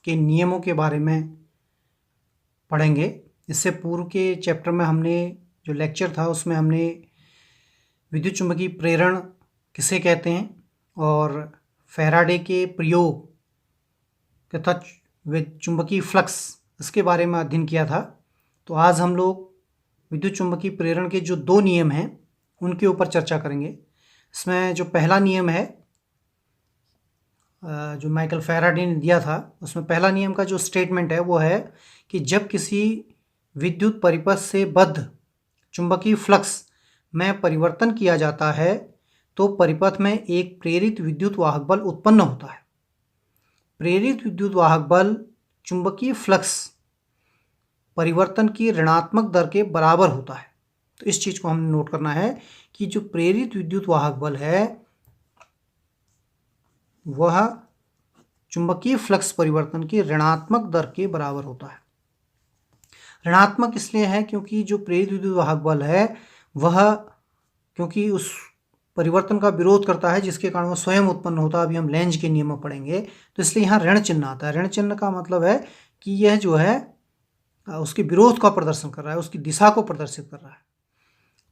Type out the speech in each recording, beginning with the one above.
के नियमों के बारे में पढ़ेंगे। इससे पूर्व के चैप्टर में हमने जो लेक्चर था उसमें हमने विद्युत चुम्बकीय प्रेरण किसे कहते हैं और फैराडे के प्रयोग तथा चुम्बकीय फ्लक्स इसके बारे में अध्ययन किया था। तो आज हम लोग विद्युत चुम्बकीय प्रेरण के जो 2 नियम हैं उनके ऊपर चर्चा करेंगे। इसमें जो पहला नियम है जो माइकल फैराडे ने दिया था, उसमें पहला नियम का जो स्टेटमेंट है वो है कि जब किसी विद्युत परिपथ से बद्ध चुम्बकीय फ्लक्स में परिवर्तन किया जाता है तो परिपथ में एक प्रेरित विद्युत वाहक बल उत्पन्न होता है। प्रेरित विद्युत वाहक बल चुंबकीय फ्लक्स परिवर्तन की ऋणात्मक दर के बराबर होता है। तो इस चीज को हमने नोट करना है कि जो प्रेरित विद्युत वाहक बल है वह चुंबकीय फ्लक्स परिवर्तन की ऋणात्मक दर के बराबर होता है। ऋणात्मक इसलिए है क्योंकि जो प्रेरित विद्युत वाहक बल है वह क्योंकि उस परिवर्तन का विरोध करता है जिसके कारण वह स्वयं उत्पन्न होता है। अभी हम लेंज के नियम में पढ़ेंगे तो इसलिए यहाँ ऋण चिन्ह आता है। ऋण चिन्ह का मतलब है कि यह जो है उसके विरोध का प्रदर्शन कर रहा है, उसकी दिशा को प्रदर्शित कर रहा है।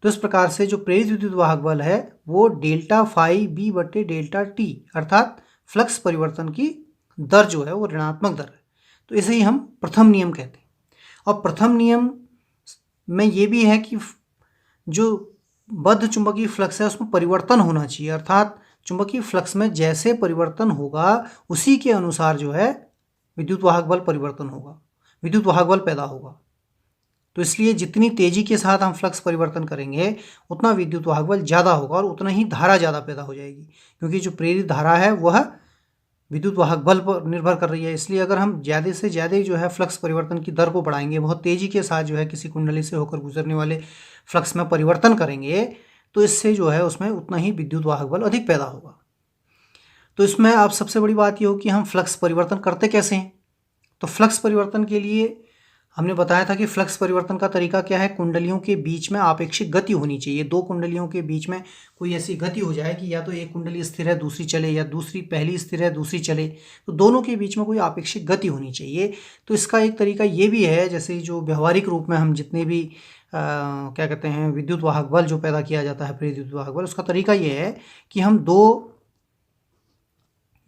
तो इस प्रकार से जो प्रेरित विद्युत वाहक बल है वो डेल्टा फाई बी बटे डेल्टा टी अर्थात फ्लक्स परिवर्तन की दर जो है वो ऋणात्मक दर है। तो इसे ही हम प्रथम नियम कहते हैं। और प्रथम नियम में ये भी है कि जो बद्ध चुंबकीय फ्लक्स है उसमें परिवर्तन होना चाहिए, अर्थात चुंबकीय फ्लक्स में जैसे परिवर्तन होगा उसी के अनुसार जो है विद्युत वाहक बल परिवर्तन होगा, विद्युत वाहक बल पैदा होगा। तो इसलिए जितनी तेजी के साथ हम फ्लक्स परिवर्तन करेंगे उतना विद्युत वाहक बल ज़्यादा होगा और उतना ही धारा ज़्यादा पैदा हो जाएगी, क्योंकि जो प्रेरित धारा है वह विद्युत वाहक बल पर निर्भर कर रही है। इसलिए अगर हम ज़्यादा से ज़्यादा जो है फ्लक्स परिवर्तन की दर को बढ़ाएंगे, बहुत तेज़ी के साथ जो है किसी कुंडली से होकर गुजरने वाले फ्लक्स में परिवर्तन करेंगे तो इससे जो है उसमें उतना ही विद्युत वाहक बल अधिक पैदा होगा। तो इसमें अब सबसे बड़ी बात ये हो कि हम फ्लक्स परिवर्तन करते कैसे हैं। तो फ्लक्स परिवर्तन के लिए हमने बताया था कि फ्लक्स परिवर्तन का तरीका क्या है, कुंडलियों के बीच में आपेक्षिक गति होनी चाहिए। 2 कुंडलियों के बीच में कोई ऐसी गति हो जाए कि या तो एक कुंडली स्थिर है दूसरी चले या दूसरी पहली स्थिर है दूसरी चले, तो दोनों के बीच में कोई आपेक्षिक गति होनी चाहिए। तो इसका एक तरीका ये भी है, जैसे जो व्यवहारिक रूप में हम जितने भी क्या कहते हैं विद्युत वाहक बल जो पैदा किया जाता है प्रेरित विद्युत वाहक बल, उसका तरीका ये है कि हम 2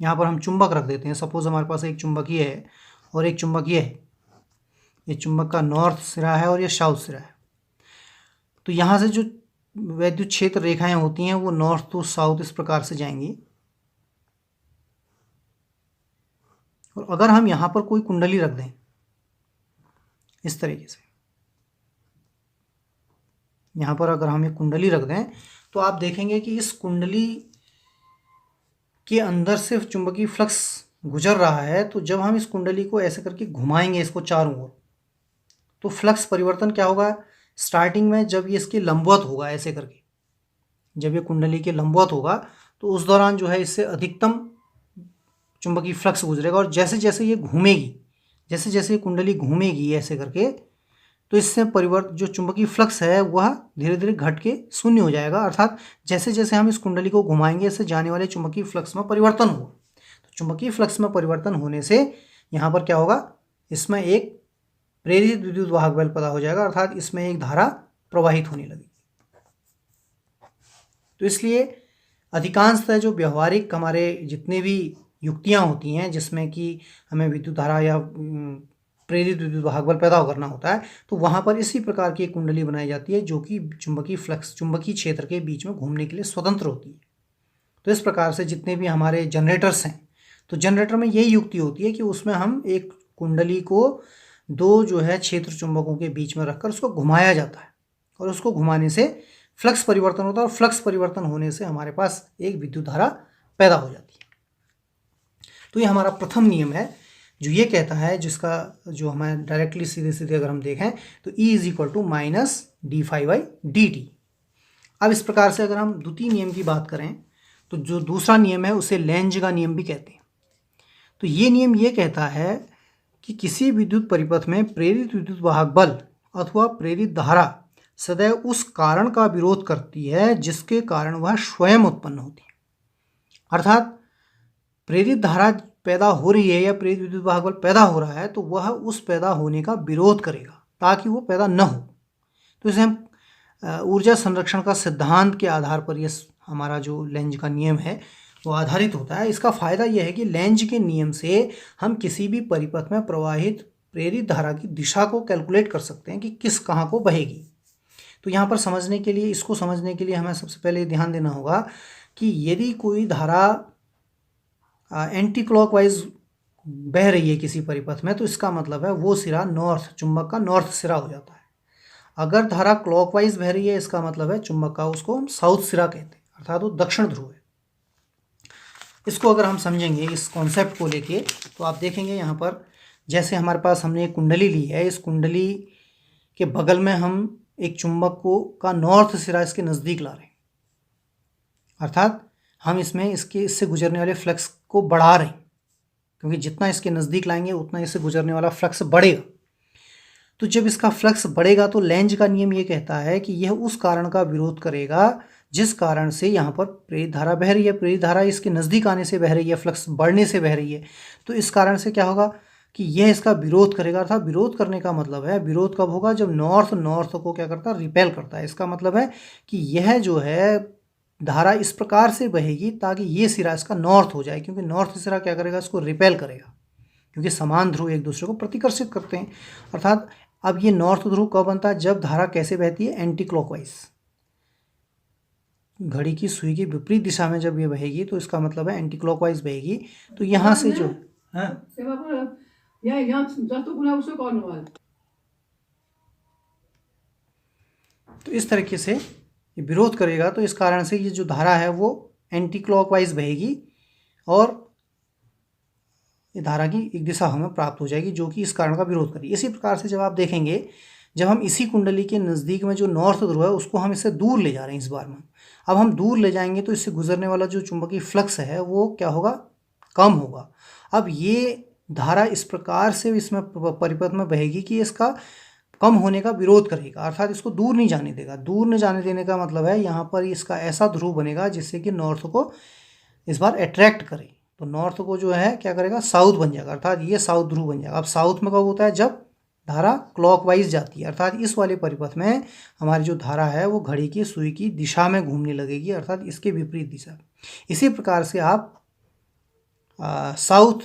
यहाँ पर हम चुंबक रख देते हैं। सपोज हमारे पास एक चुंबकीय है और एक चुंबकीय है, ये चुंबक का नॉर्थ सिरा है और ये साउथ सिरा है। तो यहाँ से जो वैद्युत क्षेत्र रेखाएं होती हैं वो नॉर्थ टू साउथ इस प्रकार से जाएंगी। और अगर हम यहाँ पर कोई कुंडली रख दें इस तरीके से, यहाँ पर अगर हम एक कुंडली रख दें तो आप देखेंगे कि इस कुंडली के अंदर सिर्फ चुंबकीय फ्लक्स गुजर रहा है। तो जब हम इस कुंडली को ऐसे करके घुमाएंगे इसको चारों ओर तो फ्लक्स परिवर्तन क्या होगा, स्टार्टिंग में जब ये इसके लंबवत होगा ऐसे करके, जब ये कुंडली के लंबवत होगा तो उस दौरान जो है इससे अधिकतम चुंबकीय फ्लक्स गुजरेगा। और जैसे जैसे ये घूमेगी, जैसे जैसे ये कुंडली घूमेगी ऐसे करके, तो इससे परिवर्तन जो चुंबकीय फ्लक्स है वह धीरे धीरे घट के शून्य हो जाएगा। अर्थात जैसे जैसे हम इस कुंडली को घुमाएंगे इससे जाने वाले चुंबकीय फ्लक्स में परिवर्तन होगा। तो चुंबकीय फ्लक्स में परिवर्तन होने से यहाँ पर क्या होगा, इसमें एक प्रेरित विद्युत वाहक बल पैदा हो जाएगा, अर्थात इसमें एक धारा प्रवाहित होने लगेगी। तो इसलिए अधिकांशतः जो व्यवहारिक हमारे जितने भी युक्तियां होती हैं जिसमें कि हमें विद्युत धारा या प्रेरित विद्युत वाहक बल पैदा करना होता है, तो वहाँ पर इसी प्रकार की एक कुंडली बनाई जाती है जो कि चुंबकीय फ्लक्स चुंबकीय क्षेत्र के बीच में घूमने के लिए स्वतंत्र होती है। तो इस प्रकार से जितने भी हमारे जनरेटर्स हैं, तो जनरेटर में यही युक्ति होती है कि उसमें हम एक कुंडली को 2 जो है क्षेत्र चुंबकों के बीच में रखकर उसको घुमाया जाता है और उसको घुमाने से फ्लक्स परिवर्तन होता है और फ्लक्स परिवर्तन होने से हमारे पास एक विद्युत धारा पैदा हो जाती है। तो ये हमारा प्रथम नियम है जो ये कहता है, जिसका जो हमें डायरेक्टली सीधे सीधे अगर हम देखें तो E = -dφ/dt। अब इस प्रकार से अगर हम द्वितीय नियम की बात करें तो जो दूसरा नियम है उसे लेंज का नियम भी कहते हैं। तो ये नियम ये कहता है कि किसी विद्युत परिपथ में प्रेरित विद्युत वाहक बल अथवा प्रेरित धारा सदैव उस कारण का विरोध करती है जिसके कारण वह स्वयं उत्पन्न होती है। अर्थात प्रेरित धारा पैदा हो रही है या प्रेरित विद्युत वाहक बल पैदा हो रहा है तो वह उस पैदा होने का विरोध करेगा ताकि वो पैदा न हो। तो इसे हम ऊर्जा संरक्षण का सिद्धांत के आधार पर यह हमारा जो लेंज का नियम है वो आधारित होता है। इसका फायदा यह है कि लेंज के नियम से हम किसी भी परिपथ में प्रवाहित प्रेरित धारा की दिशा को कैलकुलेट कर सकते हैं कि किस कहाँ को बहेगी। तो यहाँ पर समझने के लिए, इसको समझने के लिए हमें सबसे पहले ध्यान देना होगा कि यदि कोई धारा एंटी क्लॉकवाइज बह रही है किसी परिपथ में तो इसका मतलब है वो सिरा नॉर्थ, चुंबक का नॉर्थ सिरा हो जाता है। अगर धारा क्लॉकवाइज बह रही है इसका मतलब है चुंबक का, उसको हम साउथ सिरा कहते हैं, अर्थात वो दक्षिण ध्रुव है। इसको अगर हम समझेंगे इस कॉन्सेप्ट को लेके तो आप देखेंगे यहाँ पर जैसे हमारे पास हमने एक कुंडली ली है, इस कुंडली के बगल में हम एक चुंबक को का नॉर्थ सिरा इसके नज़दीक ला रहे हैं, अर्थात हम इसमें इससे गुजरने वाले फ्लक्स को बढ़ा रहे हैं, क्योंकि जितना इसके नज़दीक लाएंगे उतना इससे गुजरने वाला फ्लक्स बढ़ेगा। तो जब इसका फ्लक्स बढ़ेगा तो लेंज का नियम ये कहता है कि यह उस कारण का विरोध करेगा जिस कारण से यहाँ पर प्रेरित धारा बह रही है। प्रेरित धारा इसके नज़दीक आने से बह रही है, फ्लक्स बढ़ने से बह रही है, तो इस कारण से क्या होगा कि यह इसका विरोध करेगा। अर्थात विरोध करने का मतलब है, विरोध कब होगा, जब नॉर्थ को क्या करता है, रिपेल करता है। इसका मतलब है कि यह जो है धारा इस प्रकार से बहेगी ताकि ये सिरा इसका नॉर्थ हो जाए, क्योंकि नॉर्थ सिरा क्या करेगा, इसको रिपेल करेगा, क्योंकि समान ध्रुव एक दूसरे को प्रतिकर्षित करते हैं। अर्थात अब ये नॉर्थ ध्रुव कब बनता है, जब धारा कैसे बहती है, एंटी क्लॉकवाइज, घड़ी की सुई की विपरीत दिशा में जब ये बहेगी तो इसका मतलब है एंटी क्लॉकवाइज बहेगी। तो यहाँ से जो तो इस तरीके से ये विरोध करेगा, तो इस कारण से ये जो धारा है वो एंटी क्लॉकवाइज बहेगी और ये धारा की एक दिशा हमें प्राप्त हो जाएगी जो कि इस कारण का विरोध करेगी। इसी प्रकार से जब आप देखेंगे, जब हम इसी कुंडली के नज़दीक में जो नॉर्थ ध्रुव है उसको हम इससे दूर ले जा रहे हैं इस बार में, अब हम दूर ले जाएंगे तो इससे गुजरने वाला जो चुंबकीय फ्लक्स है वो क्या होगा, कम होगा। अब ये धारा इस प्रकार से इसमें परिपथ में बहेगी कि इसका कम होने का विरोध करेगा, अर्थात इसको दूर नहीं जाने देगा। दूर न जाने देने का मतलब है यहाँ पर इसका ऐसा ध्रुव बनेगा जिससे कि नॉर्थ को इस बार अट्रैक्ट करे, तो नॉर्थ को जो है क्या करेगा, साउथ बन जाएगा, अर्थात ये साउथ ध्रुव बन जाएगा। अब साउथ में कब होता है, जब धारा क्लॉकवाइज जाती है, अर्थात इस वाले परिपथ में हमारी जो धारा है वो घड़ी की सुई की दिशा में घूमने लगेगी, अर्थात इसके विपरीत दिशा। इसी प्रकार से आप साउथ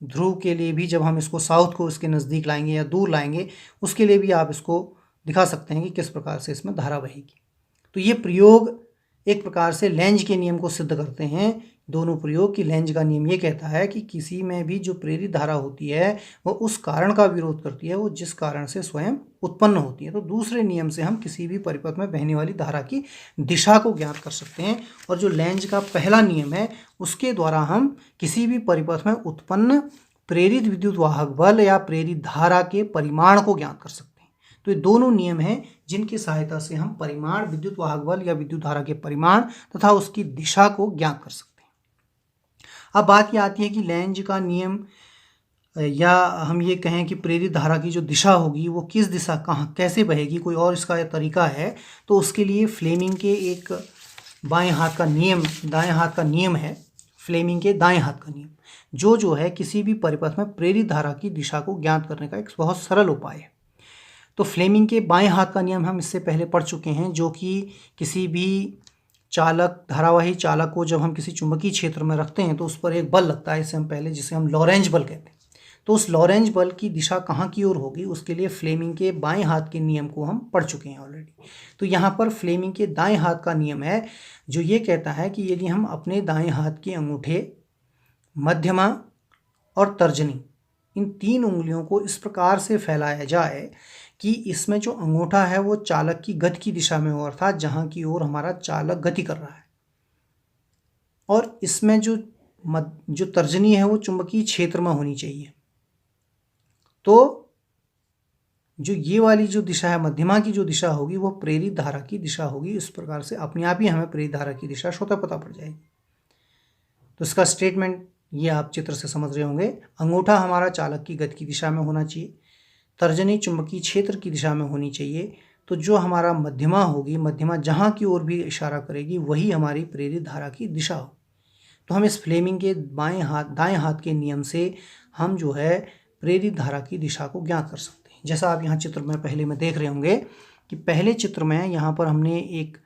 ध्रुव के लिए भी, जब हम इसको साउथ को इसके नज़दीक लाएंगे या दूर लाएंगे, उसके लिए भी आप इसको दिखा सकते हैं कि किस प्रकार से इसमें धारा बहेगी। तो ये प्रयोग एक प्रकार से लेंज के नियम को सिद्ध करते हैं, दोनों प्रयोग की। लेंज का नियम ये कहता है कि किसी में भी जो प्रेरित धारा होती है वह उस कारण का विरोध करती है वो जिस कारण से स्वयं उत्पन्न होती है। तो दूसरे नियम से हम किसी भी परिपथ में बहने वाली धारा की दिशा को ज्ञात कर सकते हैं, और जो लेंज का पहला नियम है उसके द्वारा हम किसी भी परिपथ में उत्पन्न प्रेरित विद्युत वाहक बल या प्रेरित धारा के परिमाण को ज्ञात कर सकते हैं। तो ये दोनों नियम हैं जिनकी सहायता से हम परिमाण, विद्युत वाहक बल या विद्युत धारा के परिमाण तथा उसकी दिशा को ज्ञात कर सकते हैं। अब बात ये आती है कि लेंज का नियम, या हम ये कहें कि प्रेरित धारा की जो दिशा होगी वो किस दिशा, कहाँ, कैसे बहेगी, कोई और इसका तरीका है, तो उसके लिए फ्लेमिंग के एक बाएं हाथ का नियम, दाएं हाथ का नियम है, फ्लेमिंग के दाएं हाथ का नियम, जो है किसी भी परिपथ में प्रेरित धारा की दिशा को ज्ञात करने का एक बहुत सरल उपाय है। तो फ्लेमिंग के बाएं हाथ का नियम हम इससे पहले पढ़ चुके हैं, जो कि किसी भी चालक, धारावाही चालक को जब हम किसी चुंबकीय क्षेत्र में रखते हैं तो उस पर एक बल लगता है, इससे हम पहले, जिसे हम लॉरेंज बल कहते हैं। तो उस लॉरेंज बल की दिशा कहाँ की ओर होगी, उसके लिए फ्लेमिंग के बाएं हाथ के नियम को हम पढ़ चुके हैं ऑलरेडी। तो यहाँ पर फ्लेमिंग के दाएं हाथ का नियम है जो ये कहता है कि यदि हम अपने दाएं हाथ के अंगूठे, मध्यमा और तर्जनी, इन 3 उंगलियों को इस प्रकार से फैलाया जाए कि इसमें जो अंगूठा है वो चालक की गति की दिशा में हो, अर्थात जहाँ की ओर हमारा चालक गति कर रहा है, और इसमें जो तर्जनी है वो चुंबकीय क्षेत्र में होनी चाहिए। तो जो ये वाली जो दिशा है, मध्यमा की जो दिशा होगी, वो प्रेरित धारा की दिशा होगी। इस प्रकार से अपने आप ही हमें प्रेरित धारा की दिशा स्वतः पता पड़ जाएगी। तो इसका स्टेटमेंट ये आप चित्र से समझ रहे होंगे। अंगूठा हमारा चालक की गति की दिशा में होना चाहिए, तर्जनी चुंबकीय क्षेत्र की दिशा में होनी चाहिए। तो जो हमारा मध्यमा होगी, मध्यमा जहाँ की ओर भी इशारा करेगी वही हमारी प्रेरित धारा की दिशा हो। तो हम इस फ्लेमिंग के दाएं हाथ के नियम से हम जो है प्रेरित धारा की दिशा को ज्ञात कर सकते हैं। जैसा आप यहाँ चित्र में पहले में देख रहे होंगे कि पहले चित्र में यहाँ पर हमने एक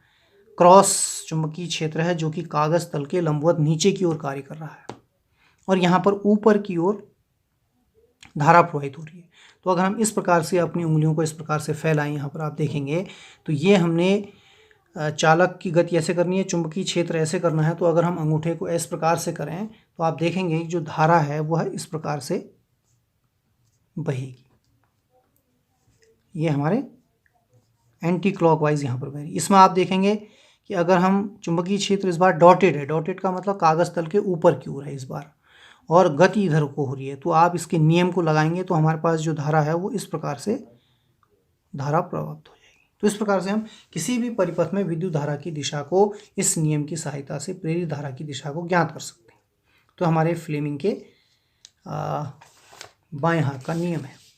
क्रॉस चुंबकीय क्षेत्र है जो कि कागज तल के लंबवत नीचे की ओर कार्य कर रहा है और यहाँ पर ऊपर की ओर धारा प्रवाहित हो रही है। तो अगर हम इस प्रकार से अपनी उंगलियों को इस प्रकार से फैलाएं, यहाँ पर आप देखेंगे तो ये हमने चालक की गति ऐसे करनी है, चुंबकीय क्षेत्र ऐसे करना है। तो अगर हम अंगूठे को इस प्रकार से करें तो आप देखेंगे कि जो धारा है वह इस प्रकार से बहेगी। ये हमारे एंटी क्लॉकवाइज यहाँ पर बह रही। इसमें आप देखेंगे कि अगर हम चुंबकीय क्षेत्र इस बार डॉटेड है, डॉटेड का मतलब कागज तल के ऊपर की ओर है इस बार, और गति इधर को हो रही है, तो आप इसके नियम को लगाएंगे तो हमारे पास जो धारा है वो इस प्रकार से धारा प्रवाहित हो जाएगी। तो इस प्रकार से हम किसी भी परिपथ में विद्युत धारा की दिशा को इस नियम की सहायता से प्रेरित धारा की दिशा को ज्ञात कर सकते हैं। तो हमारे फ्लेमिंग के बाएं हाथ का नियम है।